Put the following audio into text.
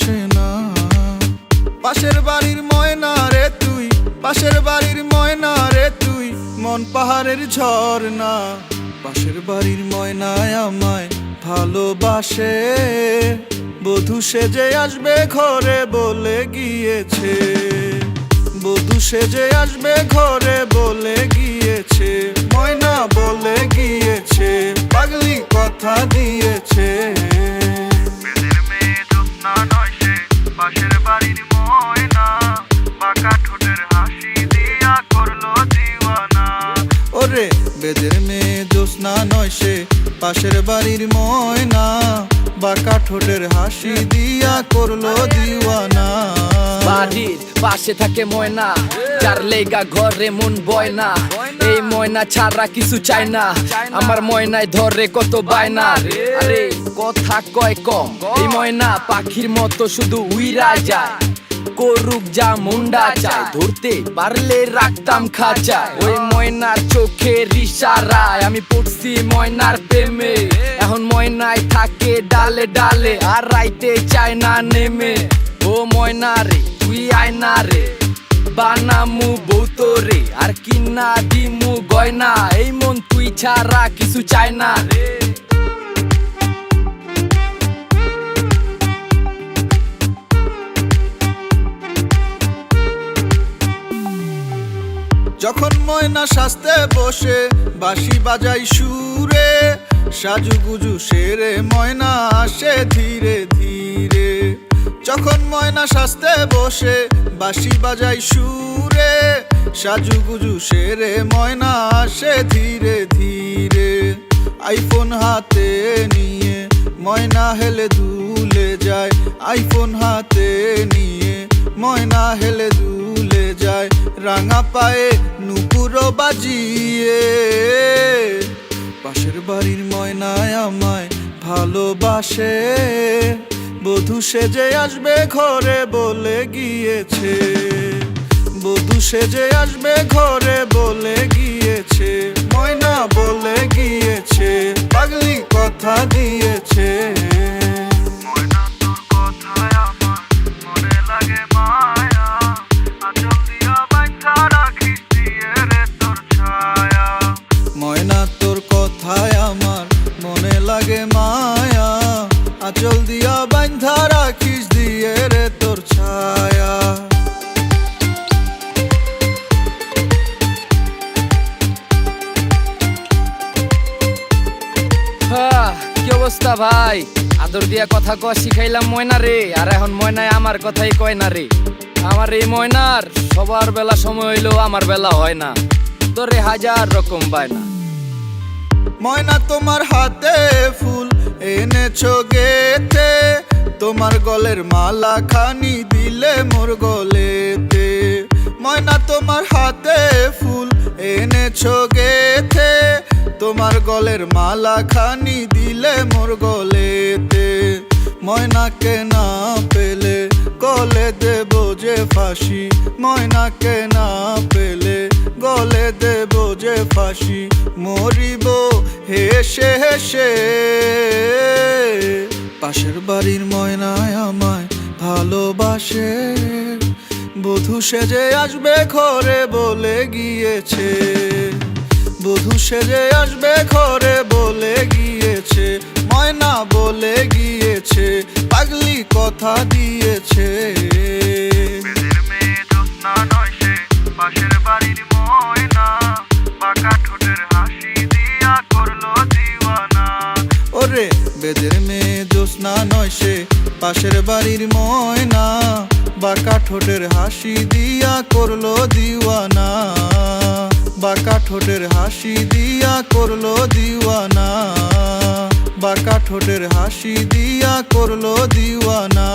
আসে না। পাশের বাড়ির ময়না রে তুই, পাশের বাড়ির ময়না রে তুই, মন পাহাড়ের ঝর্ণা। পাশের বাড়ির ময়নায় আমায় ভালোবাসে, বধূ সেজে আসবে ঘরে বলে গিয়েছে, বধূ সেজে আসবে ঘরে বলে গিয়েছে, ময়না বলে গিয়েছে, পাগলি কথা দিয়েছে। বেদের মেয়ে জ্যোৎস্না নয় সে, পাশের বাড়ির ময়না, বাঁকা ঠোঁটের হাসি দিয়া করলো দিওয়ানা। ওরে বেদের মেয়ে জ্যোৎস্না নয় সে, পাশের বাড়ির ময়না, বাঁকা ঠোঁটের হাসি দিয়া করলো দিওয়ানা। বাড়ির পাশে থাকে ময়না, যার লেগা ঘরে মন বয় না। এই ময়না ছাড়া কিছু চাই না, আমার ময়নায় ধরে কত বায়না। আরে কথা কয় কম, এই ময়না পাখির মতো শুধু উইরা যায়, করুক যা মুন্ডা চায়, ধরতে পারলে রাখতাম খাঁচায়। ওই ময়নার চোখের ইশারায় আমি পড়ছি ময়নার প্রেমে, এখন ময়নায় থাকে ডালে ডালে আর রাইতে চায় না নেমে। ও ময়না রে তুই আয়না রে, বানামু বৌতরে আর কিনা দিমু গয়না, এই মন তুই ছাড়া কিছু চায় না রে। যখন ময়না সাজতে বসে বাঁশি বাজাই সুরে, সাজুগুজু সেরে ময়না আসে ধীরে ধীরে। যখন ময়না সাজতে বসে বাঁশি বাজাই সুরে, সাজুগুজু সেরে ময়না আসে ধীরে ধীরে। আইফোন হাতে নিয়ে ময়না হেলে দুলে যায়, আইফোন হাতে নিয়ে ময়না হেলে দুলে যায়, রাঙা পায়ে নুপুরো বাজিয়ে। পাশের বাড়ির ময়নায় আমায় ভালোবাসে, বধূ সেজে আসবে ঘরে বলে গিয়েছে, বধূ সেজে আসবে ঘরে বলে গিয়েছে, ময়না বলে গিয়েছে, পাগলি কথা দিয়েছে। ময়না তোর কথায় আমার মনে লাগে মায়া, আঁচল দিয়া বাঁধা রাখিস দিয়ে রে তোর ছায়া। ময়না তোর কথায় আমার মনে লাগে মায়া, আঁচল দিয়া বাঁধা রাখিস দিয়ে রে তোর ছায়া। কি অবস্থা ভাই, আদর দিয়া কথা কয়া শিখাইলাম ময়না রে, আর এখন ময়নায় আমার কথাই কয় না রে। আমার এই ময়নার সবার বেলা সময় হইলেও আমার বেলা হয় না, তোরে হাজার রকম বায়না। ময়না তোমার হাতে ফুল এনেছো গেতে, তোমার গলের মালা খানি দিলে মোর গলেতে। ময়না তোমার হাতে ফুল এনেছো গেতে, তোমার গলের মালা খানি দিলে মোর গলেতে। ময়নাকে না পেলে গলে দেব যে ফাঁসি, ময়নাকে না পেলে গলে দেব যে ফাঁসি, মরিব হেসে হেসে। পাশের বাড়ির ময়নায় আমায় ভালোবাসে, বধূ সেজে আসবে ঘরে বলে গিয়েছে, বধূ সেজে আসবে ঘরে বলে গিয়েছে, ময়না বলে গিয়েছে, পাগলি কথা দিয়েছে। বেদের মেয়ে জ্যোৎস্না নয় সে, পাশের বাড়ির ময়না, বাঁকা ঠোঁটের হাসি দিয়া করলো দিওয়ানা। ওরে বেদের মেয়ে জ্যোৎস্না নয় সে, পাশের বাড়ির ময়না, বাঁকা ঠোঁটের হাসি দিয়া করলো দিওয়ানা, বাঁকা ঠোঁটের হাসি দিয়া করলো দিওয়ানা, বাঁকা ঠোঁটের হাসি দিয়া করলো দিওয়ানা।